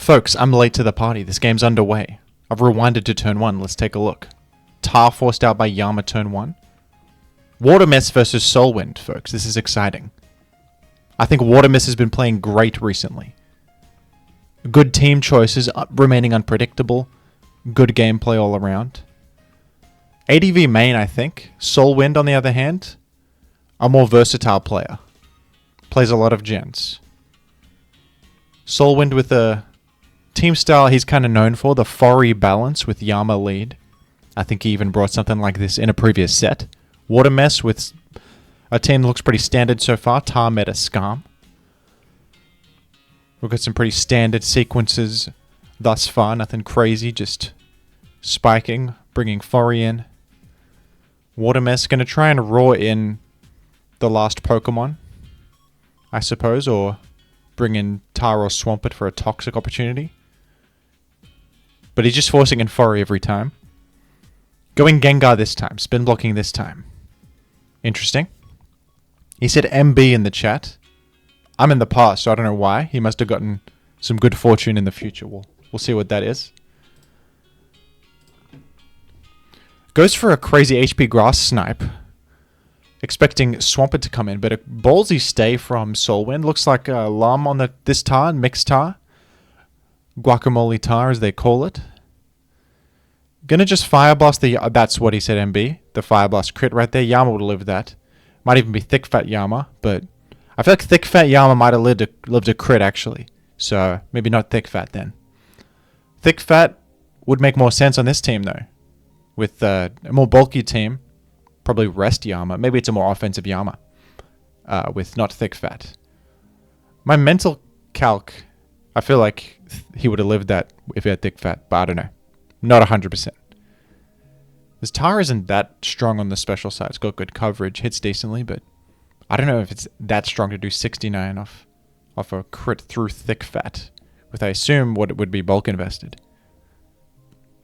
Folks, I'm late to the party. This game's underway. I've rewinded to turn 1. Let's take a look. Tar forced out by Yama turn 1. Watermess versus SoulWind, folks. This is exciting. I think Watermess has been playing great recently. Good team choices, remaining unpredictable. Good gameplay all around. ADV main, I think. SoulWind, on the other hand, a more versatile player. Plays a lot of gens. SoulWind with a team style he's kind of known for, the Fori balance with Yama lead. I think he even brought something like this in a previous set. Watermess with a team that looks pretty standard so far. Tar meta Scam. We've got some pretty standard sequences thus far. Nothing crazy, just spiking, bringing Fori in. Watermess going to try and roar in the last Pokemon, I suppose, or bring in Tar or Swampert for a toxic opportunity. But he's just forcing in Fori every time. Going Gengar this time. Spin blocking this time. Interesting. He said MB in the chat. I'm in the past, so I don't know why. He must have gotten some good fortune in the future. We'll see what that is. Goes for a crazy HP grass snipe. Expecting Swampert to come in, but a ballsy stay from SoulWind. Looks like a Lum on this Tar, mixed Tar. Guacamole Tar, as they call it. Gonna just Fire Blast the... that's what he said, MB. The Fire Blast crit right there. Yama would have lived that. Might even be Thick Fat Yama, but... I feel like Thick Fat Yama might have lived a crit, actually. So, maybe not Thick Fat, then. Thick Fat would make more sense on this team, though. With a more bulky team. Probably rest Yama. Maybe it's a more offensive Yama. With not Thick Fat. My mental calc... I feel like he would have lived that if he had Thick Fat, but I don't know. Not 100%. This Tar isn't that strong on the special side. It's got good coverage, hits decently, but I don't know if it's that strong to do 69 off a crit through Thick Fat. With, I assume, what it would be bulk invested.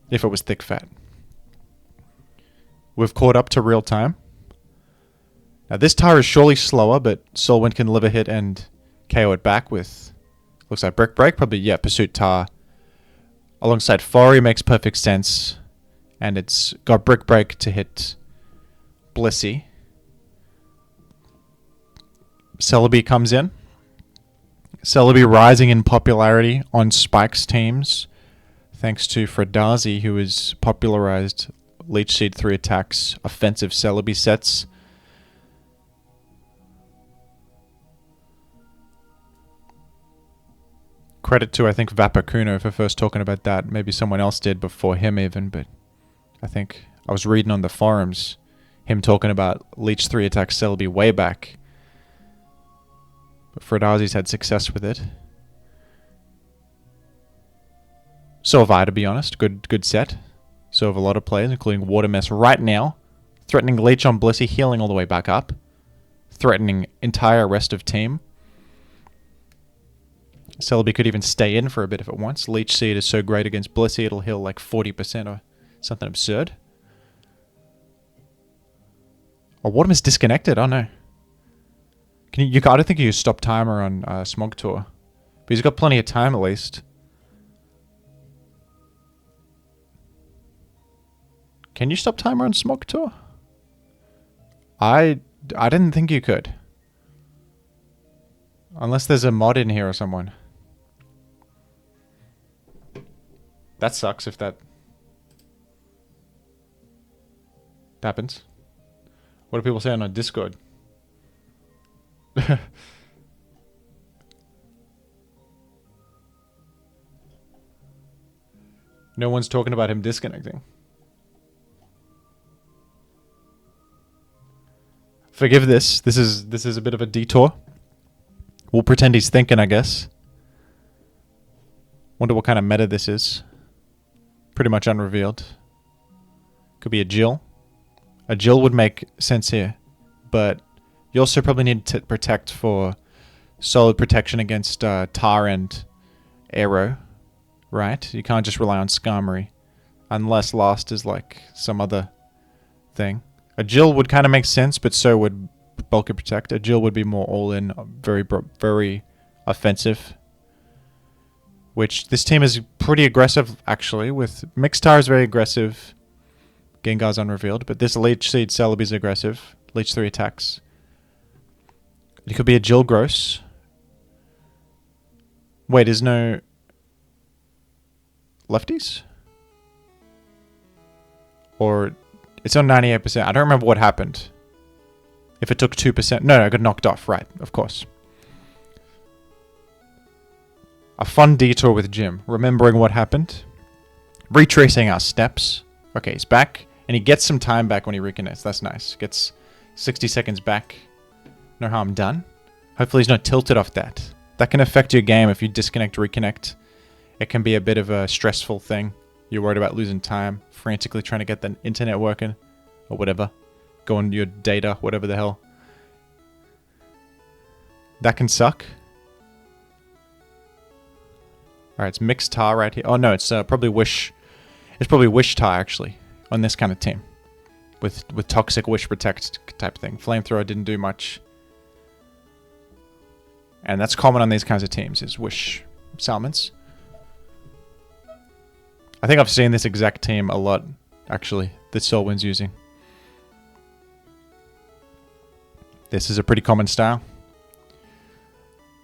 If it was Thick Fat. We've caught up to real time. Now this Tar is surely slower, but SoulWind can live a hit and KO it back with... Looks like Brick Break. Probably, yeah, Pursuit Tar. Alongside Fori makes perfect sense. And it's got Brick Break to hit Blissey. Celebi comes in. Celebi rising in popularity on Spike's teams. Thanks to Fredazi, who has popularized Leech Seed 3 attacks, offensive Celebi sets. Credit to, I think, Vapakuno for first talking about that. Maybe someone else did before him even, but I think I was reading on the forums him talking about Leech 3 attack Celebi way back. But Fredazi's had success with it. So have I, to be honest. Good set. So have a lot of players, including Watermess right now. Threatening Leech on Blissey, healing all the way back up. Threatening entire rest of team. Celebi could even stay in for a bit if it wants. Leech Seed is so great against Blissey, it'll heal like 40% or something absurd. Oh, Watermess disconnected? Oh no. I don't think you can stop timer on Smog Tour. But he's got plenty of time at least. Can you stop timer on Smog Tour? I didn't think you could. Unless there's a mod in here or someone. That sucks if that happens. What do people say on Discord? No one's talking about him disconnecting. Forgive this. This is a bit of a detour. We'll pretend he's thinking, I guess. Wonder what kind of meta this is. Pretty much unrevealed. Could be a Jill. A Jill would make sense here. But you also probably need to protect for solid protection against Tar and Aero. Right? You can't just rely on Skarmory. Unless last is like some other thing. A Jill would kind of make sense, but so would Bulk and Protect. A Jill would be more all-in, very offensive. which this team is pretty aggressive, actually. With Mixtar is very aggressive. Gengar's unrevealed, but this Leech Seed Celebi is aggressive. Leech 3 attacks. It could be a Jill Gross. Wait, there's no lefties? Or it's on 98%. I don't remember what happened. If it took 2%. No, I got knocked off. Right, of course. A fun detour with Jim. Remembering what happened. Retracing our steps. Okay, he's back. And he gets some time back when he reconnects. That's nice. Gets 60 seconds back. No harm done. Hopefully he's not tilted off that. That can affect your game if you disconnect, reconnect. It can be a bit of a stressful thing. You're worried about losing time. Frantically trying to get the internet working. Or whatever. Go on your data. Whatever the hell. That can suck. Alright, it's Mixed Tar right here. Oh no, it's probably Wish. It's probably Wish Tar actually. On this kind of team. With Toxic Wish Protect type thing. Flamethrower didn't do much. And that's common on these kinds of teams, is Wish Salmons. I think I've seen this exact team a lot, actually, that SoulWind's using. This is a pretty common style.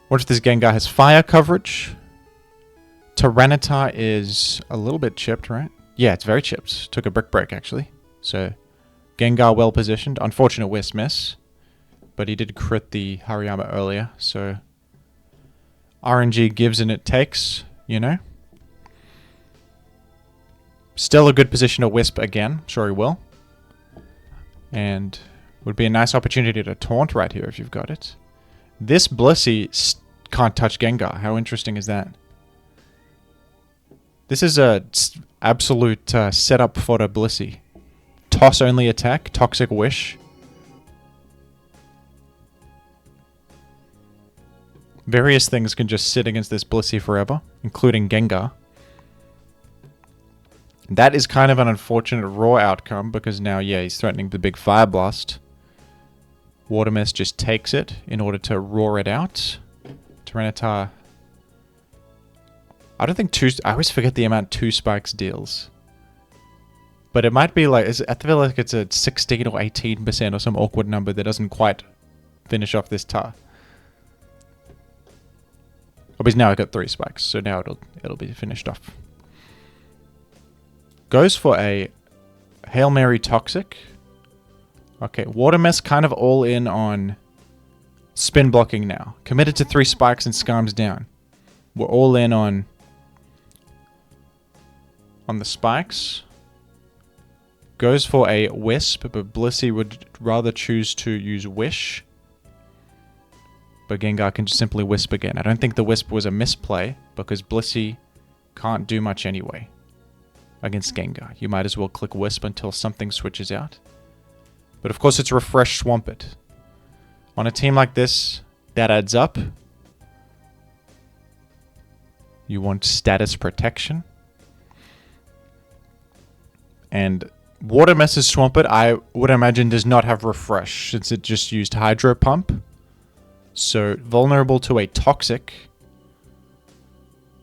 What if this Gengar has fire coverage? Tyranitar is a little bit chipped, right? Yeah, it's very chipped. Took a brick break, actually. So, Gengar well positioned. Unfortunate Wisp miss. But he did crit the Hariyama earlier, so... RNG gives and it takes, you know? Still a good position to Wisp again. Sure he will. And would be a nice opportunity to taunt right here if you've got it. This Blissey can't touch Gengar. How interesting is that? This is a absolute setup for the Blissey. Toss only attack, Toxic Wish. Various things can just sit against this Blissey forever, including Gengar. That is kind of an unfortunate raw outcome because now, yeah, he's threatening the big Fire Blast. Watermess just takes it in order to roar it out. Tyranitar. I don't think I always forget the amount 2 spikes deals. But it might be like, I feel like it's a 16 or 18% or some awkward number that doesn't quite finish off this Tar. Oh, but now I got 3 spikes, so now it'll be finished off. Goes for a Hail Mary Toxic. Okay, Watermess kind of all in on spin blocking now. Committed to 3 spikes and Scarms down. We're all in on the spikes. Goes for a Wisp, but Blissey would rather choose to use Wish. But Gengar can just simply Wisp again. I don't think the Wisp was a misplay, because Blissey can't do much anyway against Gengar. You might as well click Wisp until something switches out. But of course it's Refresh Swampert. On a team like this, that adds up. You want status protection. And Watermess's Swampert, I would imagine, does not have Refresh, since it just used Hydro Pump. So, vulnerable to a Toxic.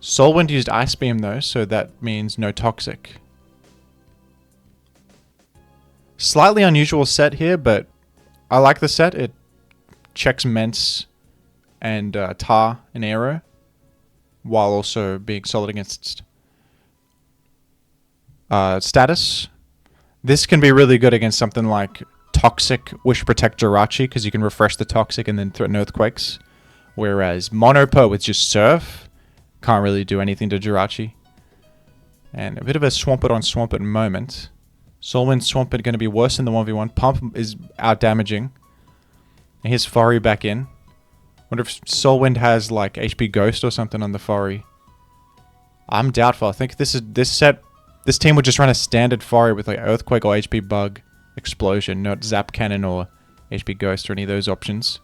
SoulWind used Ice Beam though, so that means no Toxic. Slightly unusual set here, but I like the set. It checks Mence and Tar and Aero, while also being solid against status. This can be really good against something like Toxic Wish Protect Jirachi, because you can refresh the Toxic and then threaten Earthquakes. Whereas Monopo with just Surf can't really do anything to Jirachi. And a bit of a Swampert on Swampert moment. SoulWind Swampert going to be worse than the 1v1. Pump is out damaging. And here's Furry back in. Wonder if SoulWind has like HP Ghost or something on the Furry. I'm doubtful. I think this team would just run a standard Furry with like Earthquake or HP Bug Explosion, not Zap Cannon or HP Ghost or any of those options.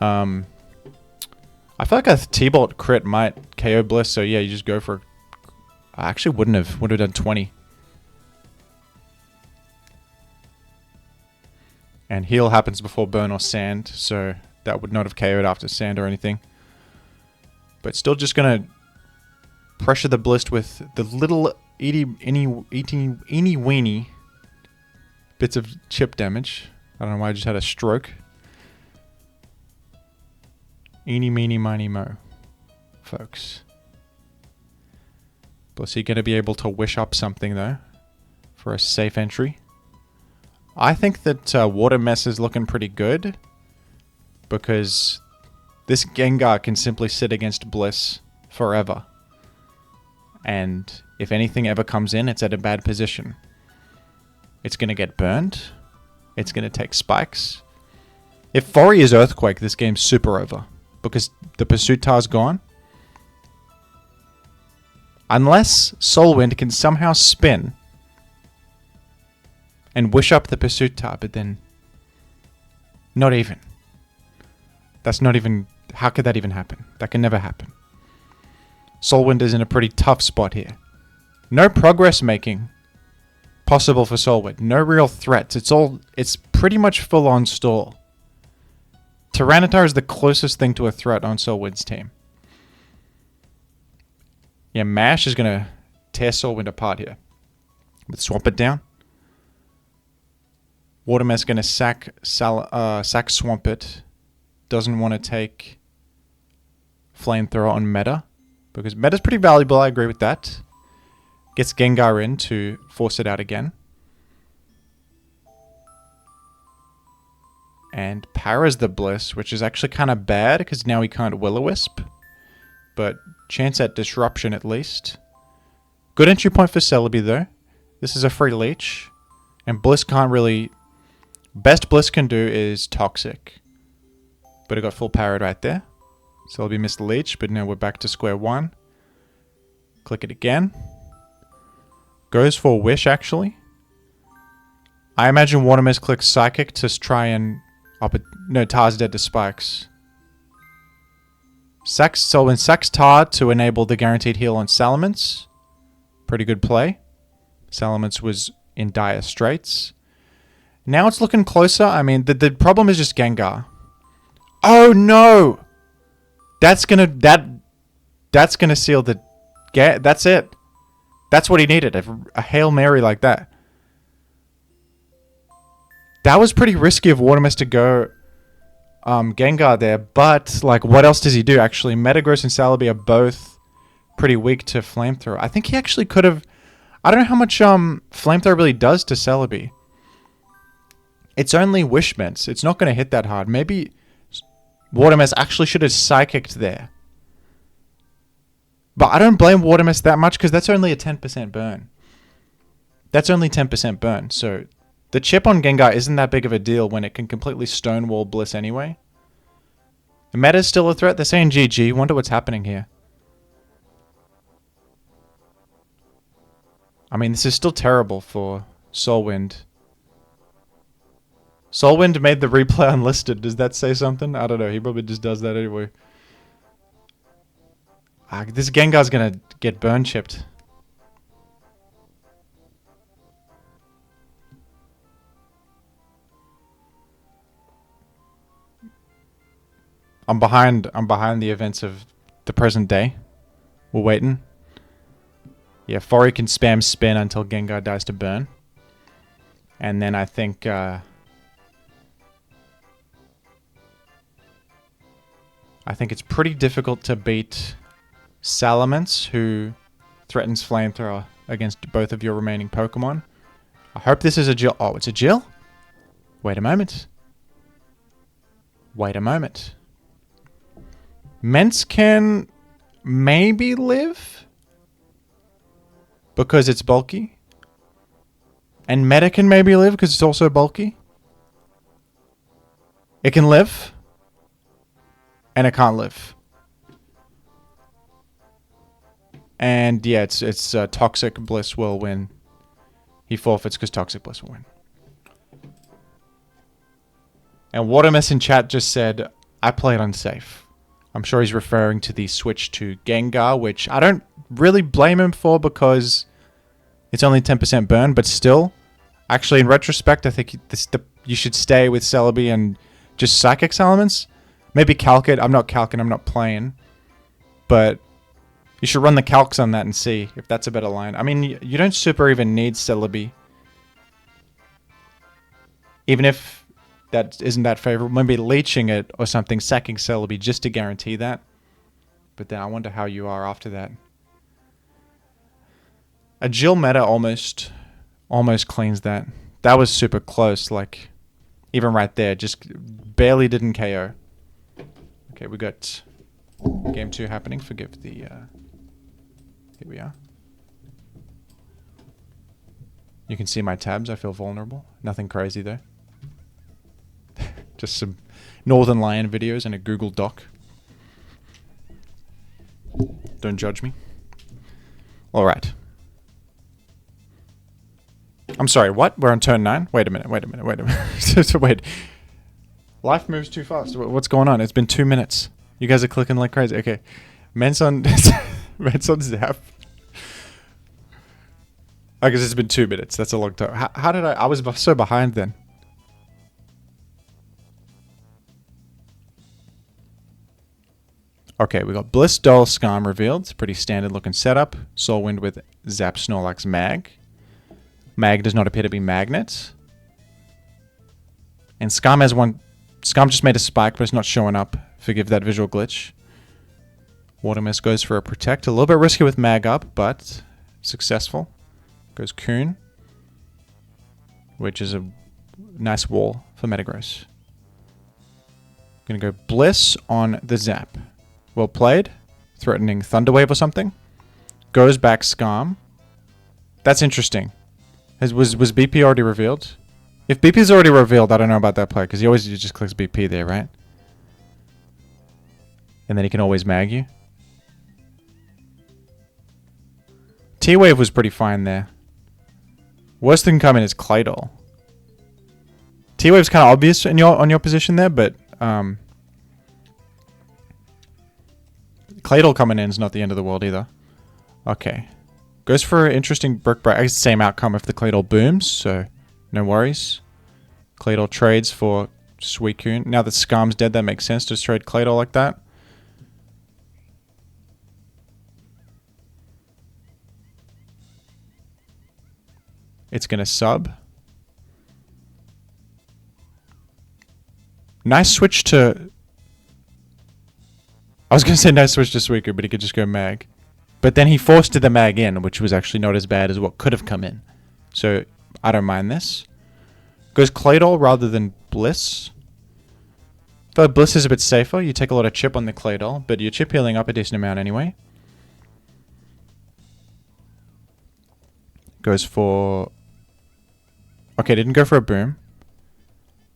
I feel like a T-Bolt crit might KO Bliss, so yeah, you just go for... I actually would have done 20. And heal happens before burn or sand, so that would not have KO'd after sand or anything. But still just going to pressure the Bliss with the little eeny weeny bits of chip damage. I don't know why I just had a stroke. Eeny meeny miny mo, folks. Blissy going to be able to wish up something though for a safe entry. I think that Watermess is looking pretty good because this Gengar can simply sit against Bliss forever. And if anything ever comes in, it's at a bad position. It's going to get burned. It's going to take spikes. If Fori is Earthquake, this game's super over. Because the Pursuit Tar's gone. Unless SoulWind can somehow spin and wish up the Pursuit Tar, but then not even. That's not even... How could that even happen? That can never happen. SoulWind is in a pretty tough spot here. No progress making possible for SoulWind. No real threats. It's pretty much full on stall. Tyranitar is the closest thing to a threat on SoulWind's team. Yeah, Mash is going to tear SoulWind apart here. But swamp it down. Watermess going to sack Swamp it. Doesn't want to take Flamethrower on Meta. Because Meta's pretty valuable, I agree with that. Gets Gengar in to force it out again. And Para's the Bliss, which is actually kind of bad because now he can't Will-O-Wisp. But chance at Disruption at least. Good entry point for Celebi though. This is a free leech. And Bliss can't really... Best Bliss can do is Toxic. But it got full powered right there. Celebi missed the leech, but now we're back to square one. Click it again. Goes for Wish actually. I imagine Watermess clicks Psychic to try and... No, Tar's dead to Spikes. SoulWind sacks Tar to enable the guaranteed heal on Salamence. Pretty good play. Salamence was in dire straits. Now it's looking closer. I mean, the problem is just Gengar. Oh no! That's gonna seal the... That's it. That's what he needed. A Hail Mary like that. That was pretty risky of Watermess to go Gengar there, but like, what else does he do? Actually, Metagross and Celebi are both pretty weak to Flamethrower. I think he actually could have... I don't know how much Flamethrower really does to Celebi. It's only Wishments. It's not going to hit that hard. Maybe Watermess actually should have Psychicked there. But I don't blame Watermess that much because that's only a 10% burn. That's only 10% burn, so... The chip on Gengar isn't that big of a deal when it can completely stonewall Bliss anyway. The meta's still a threat. They're saying GG. Wonder what's happening here. I mean, this is still terrible for SoulWind. SoulWind made the replay unlisted. Does that say something? I don't know. He probably just does that anyway. This Gengar's going to get burn chipped. I'm behind the events of the present day. We're waiting. Yeah, Fori can spam spin until Gengar dies to burn. And then I think it's pretty difficult to beat Salamence, who threatens Flamethrower against both of your remaining Pokemon. I hope this is a Jill. Oh, it's a Jill? Wait a moment. Wait a moment. Mence can maybe live because it's bulky. And Meta can maybe live because it's also bulky. It can live. And it can't live. And yeah, it's Toxic Bliss will win. He forfeits because Toxic Bliss will win. And Watermess in chat just said, I played unsafe. I'm sure he's referring to the switch to Gengar, which I don't really blame him for because it's only 10% burn, but still, actually in retrospect, I think you should stay with Celebi and just Psychic Salamence. Maybe Calc it. I'm not calcing, I'm not playing. But you should run the calcs on that and see if that's a better line. I mean, you don't super even need Celebi. Even if that isn't that favorable. Maybe leeching it or something, sacking Celebi just to guarantee that. But then I wonder how you are after that. A Jill meta almost cleans that. That was super close, like, even right there, just barely didn't KO. Okay, we got game 2 happening. Forgive the, here we are. You can see my tabs. I feel vulnerable. Nothing crazy though. Just some Northern Lion videos and a Google Doc. Don't judge me. Alright. I'm sorry, what? We're on turn 9? Wait a minute. Wait. Life moves too fast. What's going on? It's been 2 minutes. You guys are clicking like crazy. Okay. Menson Zap. I guess it's been 2 minutes. That's a long time. How did I was so behind then. Okay, we got Bliss, Doll, Scam revealed. Pretty standard looking setup. SoulWind with Zap, Snorlax, Mag. Mag does not appear to be Magnet. And Scam has one. Scam just made a spike, but it's not showing up. Forgive that visual glitch. Watermess goes for a Protect. A little bit risky with Mag up, but successful. Goes Coon, which is a nice wall for Metagross. Gonna go Bliss on the Zap. Well played. Threatening Thunderwave or something. Goes back Scam. That's interesting. Was BP already revealed? If BP is already revealed, I don't know about that play, because he always just clicks BP there, right? And then he can always mag you. T-Wave was pretty fine there. Worst thing coming is Claydol. T-Wave's kind of obvious in on your position there, but Claydol coming in is not the end of the world either. Okay. Goes for an interesting Brick Break. I guess same outcome if the Claydol booms, so no worries. Claydol trades for Suicune. Now that Scam's dead, that makes sense to just trade Claydol like that. It's going to sub. Nice switch to... I was going to say nice switch to Suicune, but he could just go Mag. But then he forced the Mag in, which was actually not as bad as what could have come in. So, I don't mind this. Goes Claydol rather than Bliss. I feel like Bliss is a bit safer. You take a lot of chip on the Claydol, but you're chip healing up a decent amount anyway. Goes for... Okay, didn't go for a boom.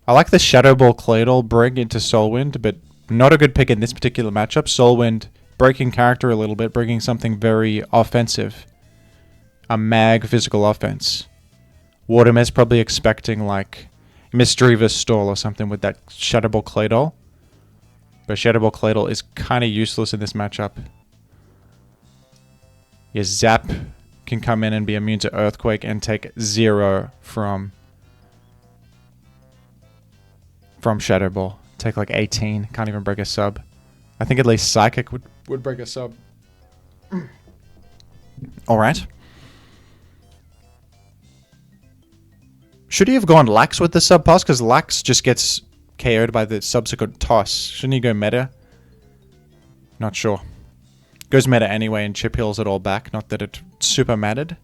I like the Shadow Ball Claydol bring into SoulWind, but not a good pick in this particular matchup. SoulWind breaking character a little bit, bringing something very offensive. A mag physical offense. Watermess probably expecting like Misdreavus Stall or something with that Shadow Ball Claydol. But Shadow Ball Claydol is kind of useless in this matchup. Yes, Zap can come in and be immune to Earthquake and take 0 from Shadow Ball. Take like 18. Can't even break a sub. I think at least Psychic would break a sub. Alright. Should he have gone Lax with the sub pass? Because Lax just gets KO'd by the subsequent toss. Shouldn't he go meta? Not sure. Goes meta anyway and chip heals it all back. Not that it super mattered.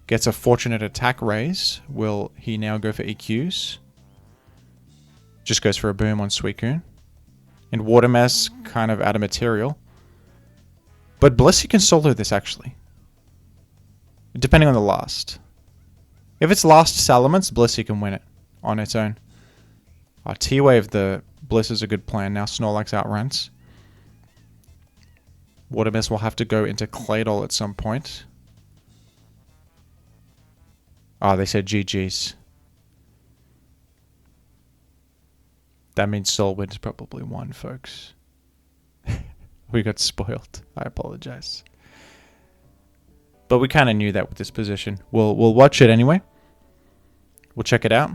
Gets a fortunate attack raise. Will he now go for EQs? Just goes for a boom on Suicune. And Watermess kind of out of material. But Bliss, you can solo this actually. Depending on the last. If it's last Salamence, Bliss, you can win it on its own. T-Wave, the Bliss is a good plan. Now Snorlax outruns. Watermess will have to go into Claydol at some point. Oh, they said GG's. That means SoulWind probably won, folks. We got spoiled. I apologize. But we kind of knew that with this position. We'll watch it anyway. We'll check it out.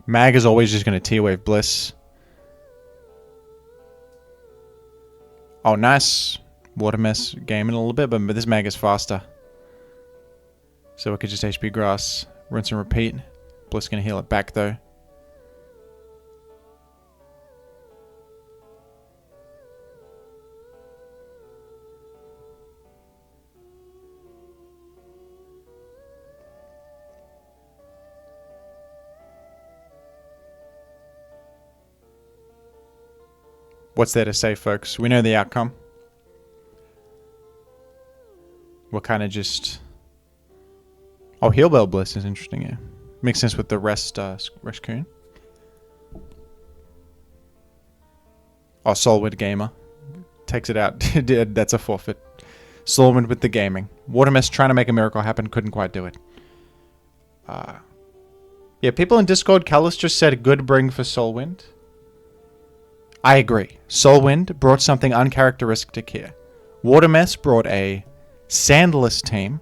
Mag is always just going to T-Wave Bliss. Oh, nice. Watermess gaming a little bit, but this mag is faster. So we could just HP grass, rinse and repeat. Bliss gonna heal it back though. What's there to say, folks? We know the outcome. We're kind of just... Oh, Heal Bell Bliss is interesting, yeah. Makes sense with the rest Coon. Oh, SoulWind Gamer. Takes it out. That's a forfeit. SoulWind with the gaming. Watermess trying to make a miracle happen. Couldn't quite do it. Yeah, people in Discord, CALLOUS just said good bring for SoulWind. I agree. SoulWind brought something uncharacteristic here. Watermess brought a sandless team.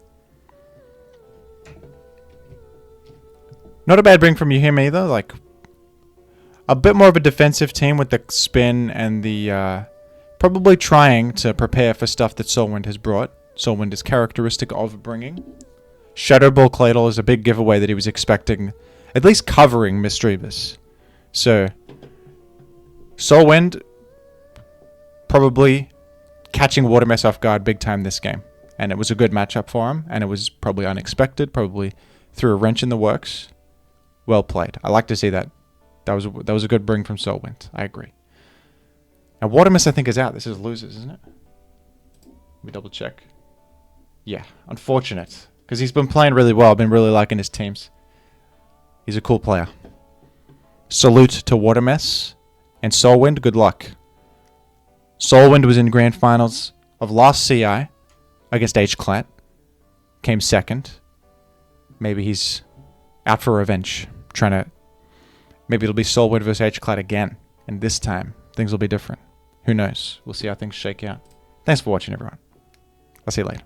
Not a bad bring from you him either. Like, a bit more of a defensive team with the spin and the... probably trying to prepare for stuff that SoulWind has brought. SoulWind is characteristic of bringing. Shadow Ball Cladle is a big giveaway that he was expecting. At least covering Mischievous. So... SoulWind probably catching Watermess off guard big time this game. And it was a good matchup for him. And it was probably unexpected. Probably threw a wrench in the works. Well played. I like to see that. That was a good bring from SoulWind. I agree. Now Watermess I think is out. This is losers, isn't it? Let me double check. Yeah. Unfortunate. Because he's been playing really well. I've been really liking his teams. He's a cool player. Salute to Watermess. And SoulWind, good luck. SoulWind was in grand finals of last CI against H-Clat. Came second. Maybe he's out for revenge. Trying to... Maybe it'll be SoulWind versus H-Clat again. And this time, things will be different. Who knows? We'll see how things shake out. Thanks for watching, everyone. I'll see you later.